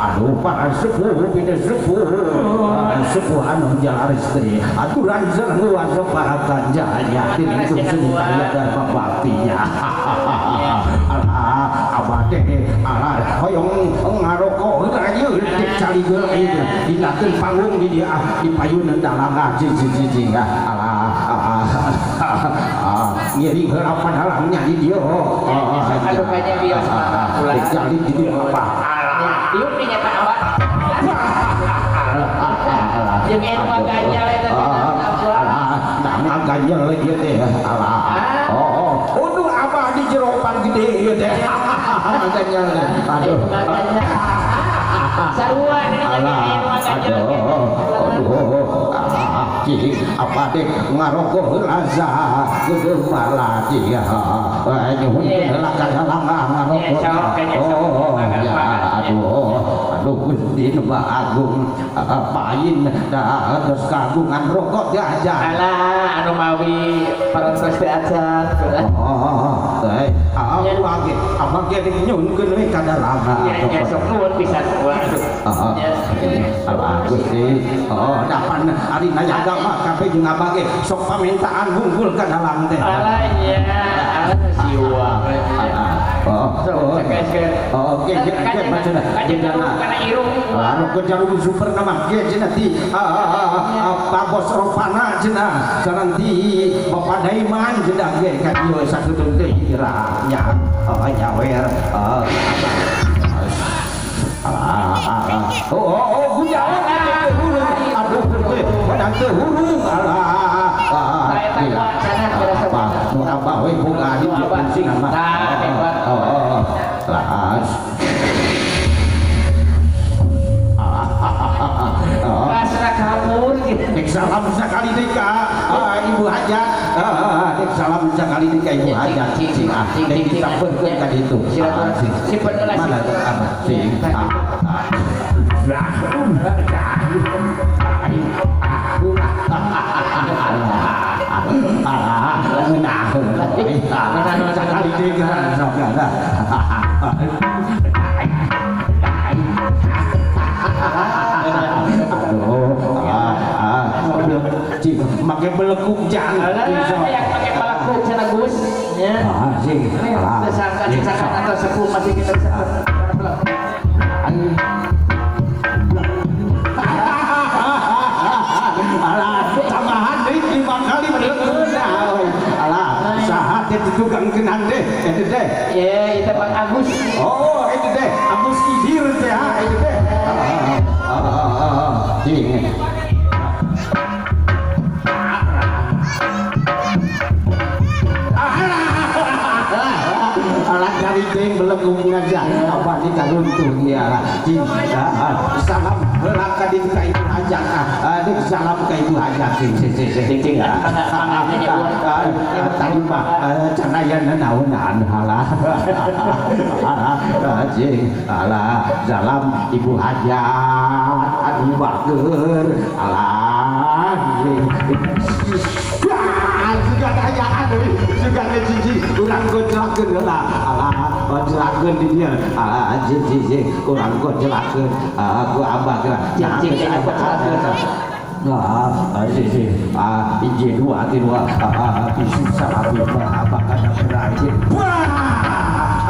Aduh para sepuh bida sepuh sepuh anu jalan istri aturan luas para ganjanya ini semua dan bapaknya abade ala hoyong ngaroko aja cari geul ieu dinakeun panggung di dia di payun dalang cicing ala ngeuring harapan halangnya di dia aduh kayaknya bios mulai jadi di dia apa tiup nih Pak Awak jeung enu ganjal eta nah ganjal lagi teh ala untuk apa di jeropan gede ieu teh ganjal aduh sarua nih enu ganjal apa deh ngaroko laza kudu maladi ya nyuhun heula kadang ngaroko aduh Gusti Mbah Agung payin da terus kagungan rokok diajar alah anu mawi parantos teh acan abang ge nyunkeun we ka dalam ya sok nuhun pisan waduh alah Gusti dapan ari najaga mah kabeh jeung abang ge sok pamintaan hungkul ka dalam teh alah nya siwa oke macana kana irung anu kejalu super nama ge cenah ti Pak Bos Ropana cenah sareng ti Bapak Daiman cenah ge ka ieu sakedeung teh iranya nyawer gujalan aduh padang teh hurung nu abah we boga di penting mah laas pasrah kabur dek salam sakali deui ka ibu hajat dek salam sakali deui ka ibu hajat dek disampeukeun ka ditu si penulis mana sing sakali deui ka sok ada make belekuk jangan yang pakai belekuk cenah Gus nya sangkan atau sepuh masih kita bisa tambahan deui 5 kali belekuk alah sahat itu tukang kenan deh itu deh itu Pak Agus itu deh Agus Kidir teh itu deh alah dari ting melengkung ngajak apa di karuntung ya salam heula ka ibu hajat adik salam ka ibu hajat cing tadi mah canayan naonan halah cing halah salam ibu hajat anu bager halah juga ayaan juga cincin kurang gojelakeun lah alah gojelakeun di dieu cincin kurang gojelakeun ku abah geus cincin izin dua isu sahabat abah kada berajin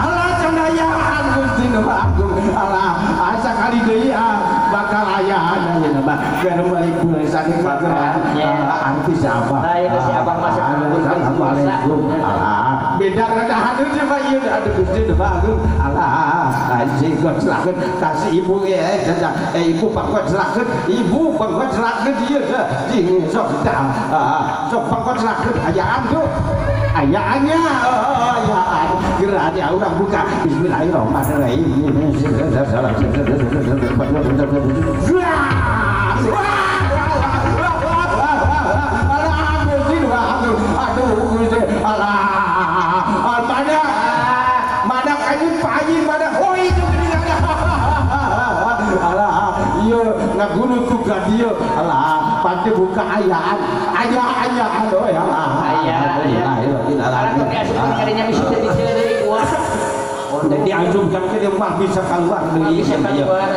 alah candayaan Gusti Agung alah asa kali deui bakal aya aya mah keur balik bulan saking artis apa siapa masuk Assalamualaikum beda rada hadeun coba ieu aduh Gusti Agung alah anjing kok selakeun kasih ibu ibu pangkot selakeun ibu pangkot selakeun ieu jeung sok sok pangkot selakeun ayaan tuh ayaannya ayaan gerak ya urang buka bismillahirrahmanirrahim mana kayu payin mana hoi itu ngagunu tuga dia alah pasti buka ayaan oi jadi anjung jam ke mah bisa keluar deui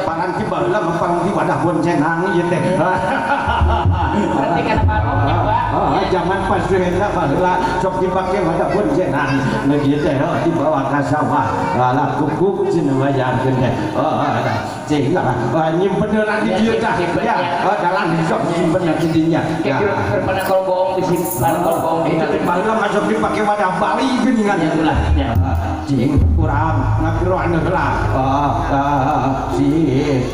paran ti baheula mah paran ti wadah boncenang ieu teh berarti kan paroknya Pak zaman pas suhenda baheula sok dipake wadah boncenang nu ieu teh dibawa ka sawah lah kukuk cenah wajarkeun teh cing lah nyimpen di dieu tah ya dalam sok nyimpen di dinya kira-kira pernah kalau bohong disimpan kalau bohong baheula masuk dipake wadah bali geuningan ulah cing kurang ngapiroan heula si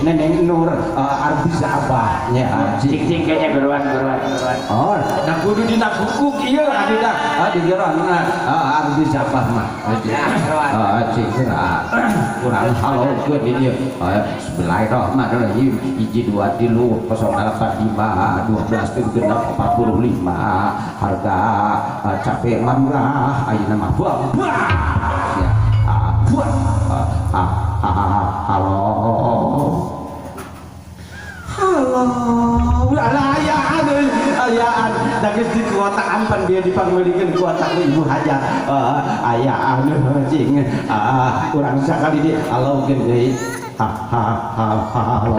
Neneng Nur artis abahnya cing kayaknya beruan oh da kudu dina kukuk ieu ada di geron artis abah mah cing kurang halokeun di dieu bismillahirrahmanirrahim 1 2 3 085 12 45 harga cabe murah ayeuna mah halo ayaan da geus dikuotaan pan dia dipanggulikeun kuota ibu hajat ayaan cing urang sakali di halokeun deui halo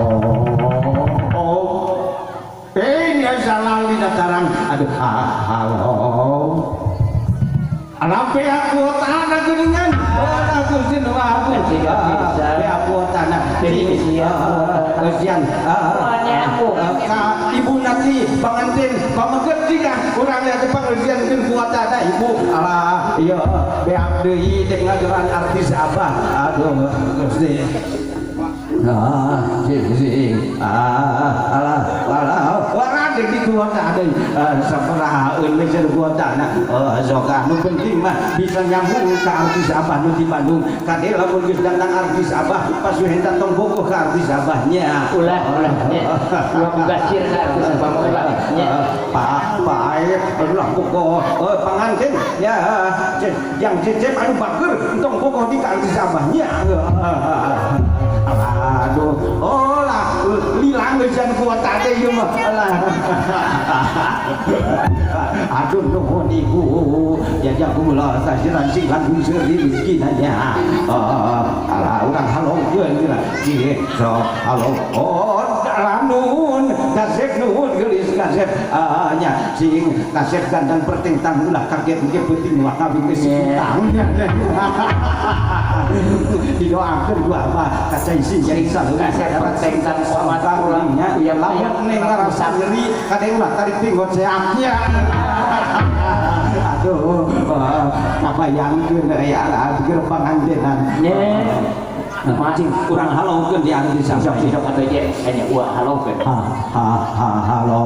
ya salah di dataran aduh halo alampe aku tanah geuningan aku sin aku aku tanah kesian aku ka ibu nanti pangantin pamageut jika urang aya pangajiankeun kuota ibu alah ieu beak deui dek ngajaran artis abah aduh Gusti alah warang di kuota deui sabaraha eun jeung kuotana sok anu penting mah bisa nyambung ka artis abah nu di Bandung kade lamun geus datang artis abah pas henteu tong bogoh ka artis abahnya ulah nya gua mubasir ka artis abah ulah nya pak ulah bogoh panganten ya yang cecep anu bager tong bogoh di ka artis abahnya aduh lah lilang geus kuota teh ieu mah aduh nuhun ibu jazakumullah khairan silan seueur rezekinanya alah urang halokeun gitu sok halo nuhun kasep nuhun geulis kasep nya sing kasep gandang pertentang ulah kaget ge penting wah kabeh geus utangnya didoakeun gua mah kaca isi jadi kasep pertentang sama kurangnya ya lamun ning rasa nyeri kadang ulah tarik pinggot seaknya aduh kabayangkeun aya geus pangandenan macing kurang halokeun di arti sok atuh ye nya ulah halokeun halo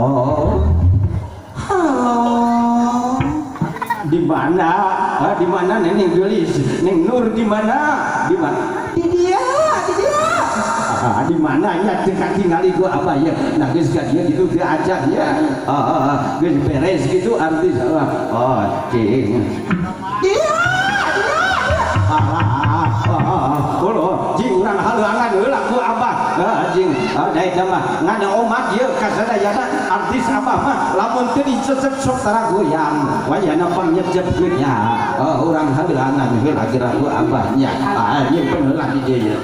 di mana Neneng gelis Neng Nur di mana di mana? Di dia. Di mana ya dekat tinggal itu apa ya? Nah geus dia gitu diajar ya. Geus beres gitu artis apa? Oh, cing. Dia. Kulo jing urang halangan heula ku abah. Jing daek mah ngada omat ieu ka sadayana artis apa mah lamun teu dicecep sok tara goyang. Wayana pangyecepkeun nya. Urang halangan heula kira ku abahnya. Ieu peneula di dieu.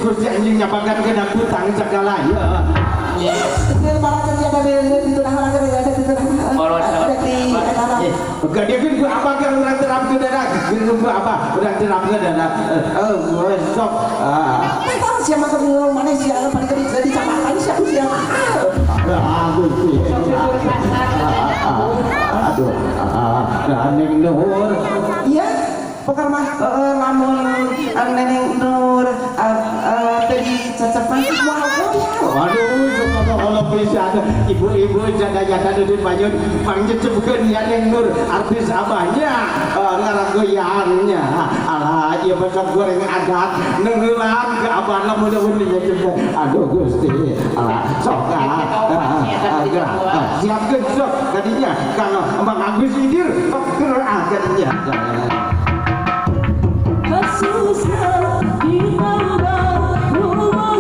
Gusti anjing nyapakan ke dakutang segala ya. Gak dia kan gua apa kan orang terap ke darah, gua apa orang terap ke darah. Sok. Siapa tuh mana siapa paling kerja di Jakarta siapa? Gusti. Aduh. Neneng Nur. Iya. Pokoknya lamun Neneng Nur tadi secepat Waduh, kalau bisa ibu-ibu janda-janda duduk payun pangjecebkeun ya Neng Nur artis abahnya ngaragoyannya alah ieu besok goreng adat nengeulang ke abahna mudah-mudahan dijecebkeun aduh Gusti alah sok siapkeun sok kadinya kang Mang Agus Idir sok keur kadinya Kasusnya ditambah rumah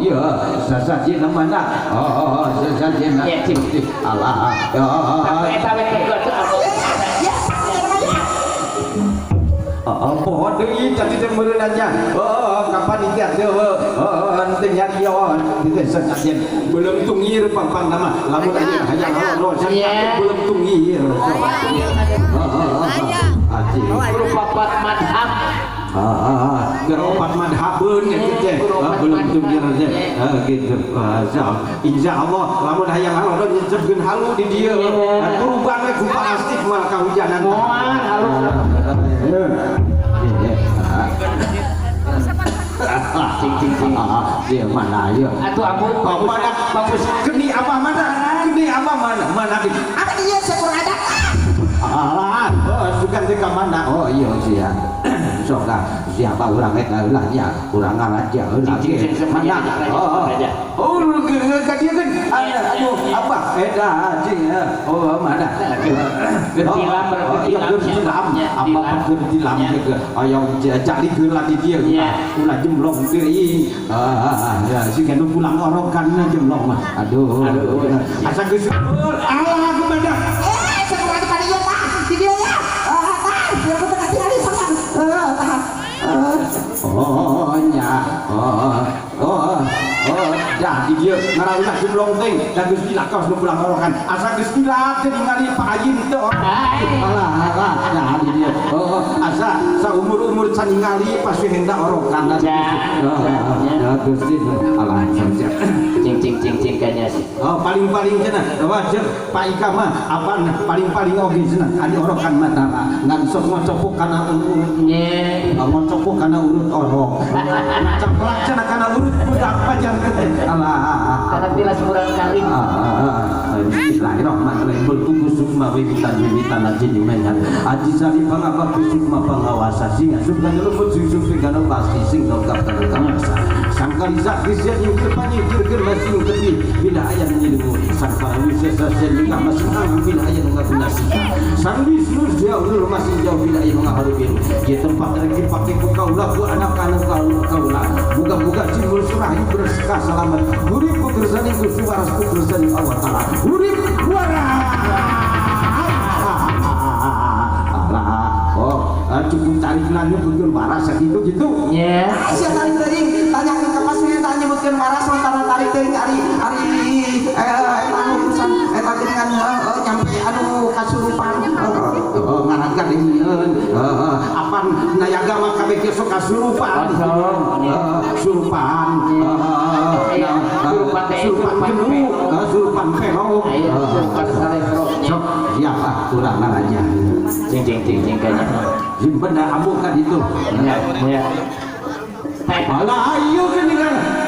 iya sasajeun mana oh sasajeun Allah pohon deui jadi temeureunanya kapan ieu henteu nya ieu teu sasajeun belum tungir pang nama lamun aya hayang halo belum tungir Guru papat madhab. Geropat madhabun belum tungir aja gitu insya Allah lamun hayang halo nyecebkeun halu di dieu turubang ku plastik mah kahujanan Halu. dia mana ayo Atuh ampun mana bagus geni apa mana mana apa dia sekurang ada alah bukan di mana oh iya sih ya sok siapa orang eta ulah ya urang ngaraja ulah mana oh ka dia kan aduh apa eta cing oh mana Getilam getilam apa getilam ke aya jali geula di dia ulah jemlong deui ya sing kan pulang orokan jemlong mah aduh asa geus alah gimana sekarang kali ya tah di dia ya dia betul hati hari sama oh nya dah di dia ngarawina jemlong teh dan geus dilakaos nu pulang orokan asa geus dilat jadi ngali Pak Ajin teh alah dah di dia asa saumur-umur can ningali pas hendak orokan Gusti alah cing kayaknya sih. Oh paling-paling cenah wajar Pak Ika mah apa paling-paling oge cenah adi orokan mah ngan sok ngocopok kana ngocopok kana urut orok caplak cenah kana urut budak pajar teh alah Karena tilas murang kali. Bismillahirrahmanirrahim bertunggu sukma wiwitan aji dimenyan aji sari pangapa sukma pangawasa singa sukma luput sing kana pasti sing dongkap kana kamasa sangkali sakrisya nyukir panyikir masing tepi bila ayat nyilmu sang parawisa sesenya masing hang bila ayat ngabunasika sang Wisnu jauh masing jauh bila ayat ngaharupin ye tempat reki pakai ku kaulah ku anak-anak kaulah buka-buka simbol surah bersekah selamat urip ku gersani ku suwaras ku gersani Allah Ta'ala urip waras cukup cari filanya bukan waras gitu Ya. siapa tarik teuing tanya ke pas tanya nyebutkeun waras sementara tarik teuing ari anu urusan eta dengan nyampe anu kasurupan ngarankan deueun apan nayaga mah kabeh ge sok kasurupan surupan surupan pelok sok siapa kurang naraja Cing kayaknya. benda amu kan itu Ya. Alah ayo kan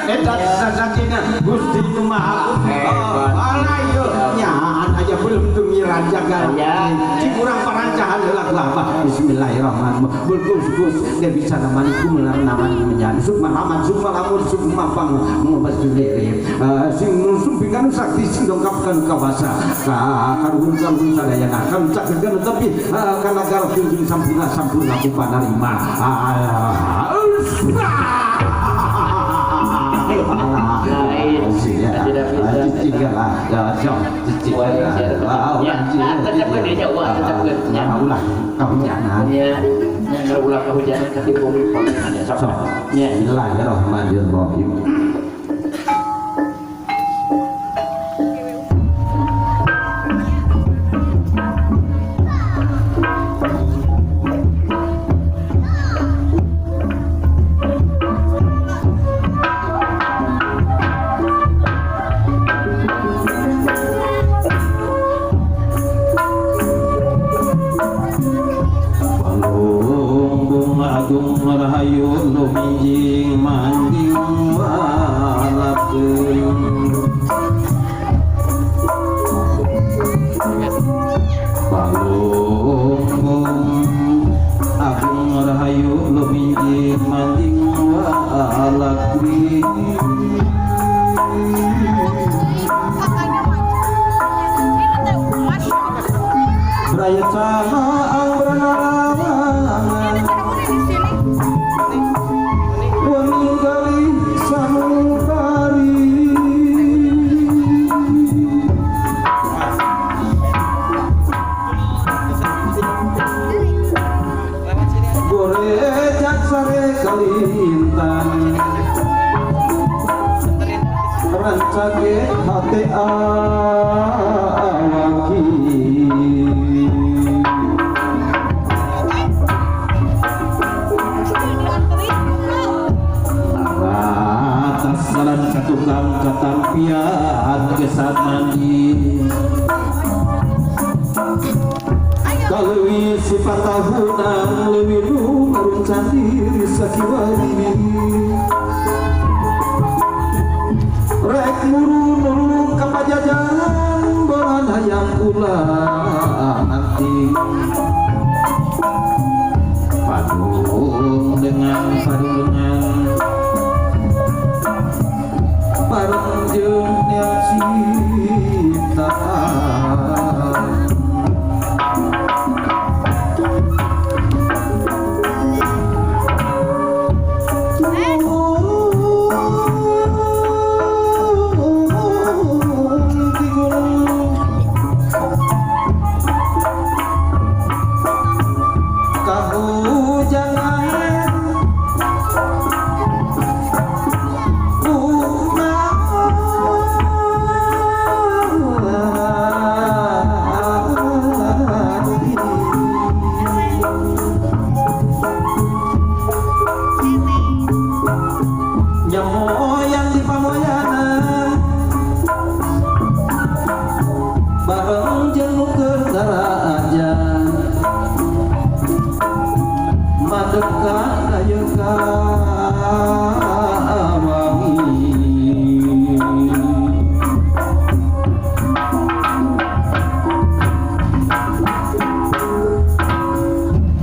eta sasatina Gusti Maha alah ayo nyaan aja belum demi raja Ya. ci kurang parancahan lagu apa bismillahirrahmanirrahim bulkus dia bisa namanya menyan sukma laman sukma lamun sukma pang ngobas dulere sing sumpingan sakti sing dongkapkan kawasa karuhun sadayana kan cakeun tapi kana galpun sampurna ku panarima Tidak bisa. Yang ulah kehujanan ketipu Ya, Bismillahirrahmanirrahim. Agung rahayu lumijing manding walakeun Palunggung agung rahayu lumijing manding walakeun Raya sama ang berenang waninggali sanubari gorejak sare kalintan rancage hati awaki saran katukang katampian gesat mandi kalui sifat tahunan lewi numarun candiri sakiwani rek murun kapajajaran boran hayang kula nanti paduh jeung daraja madeka daya kawangi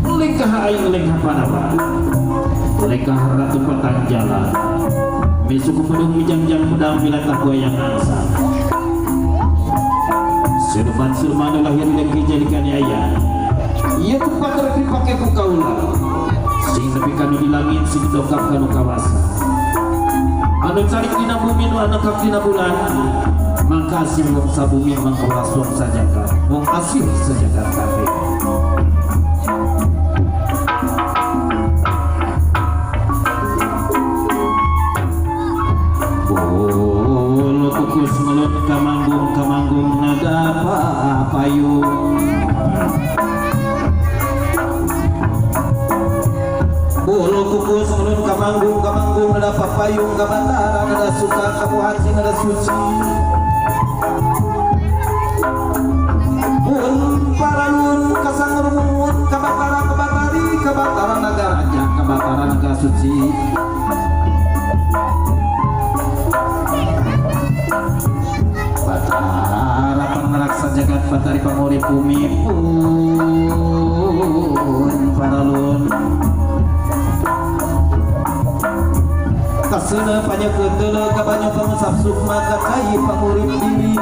lengkah aing lengkah panawa lengkah ratu Patanjala Mesuku pedung mijang-jang pedang milatah goyang angsa Sulman lahir dan dijadikan ayah ia tepat terpipakai ku kaula sing nepi kanu di langit sing dokap kanu kawasa anu calik dina bumi nu anekap dina bulan mangka asih wong sabumi mangkolas wong sajagat wong asih sajagat kabeh kukus ngelut kamanggung nada payung bulu kukus ngelut kamanggung nada payung kabantaran nada suka kamu hati nada suci bun paralun kasangrumun kabataran nagaranya kabataran naga suci harapan meraksa jagat batari pamuri bumi pun paralun kasena panya ketele kabanyo pamusap sukma kakai pamuri diri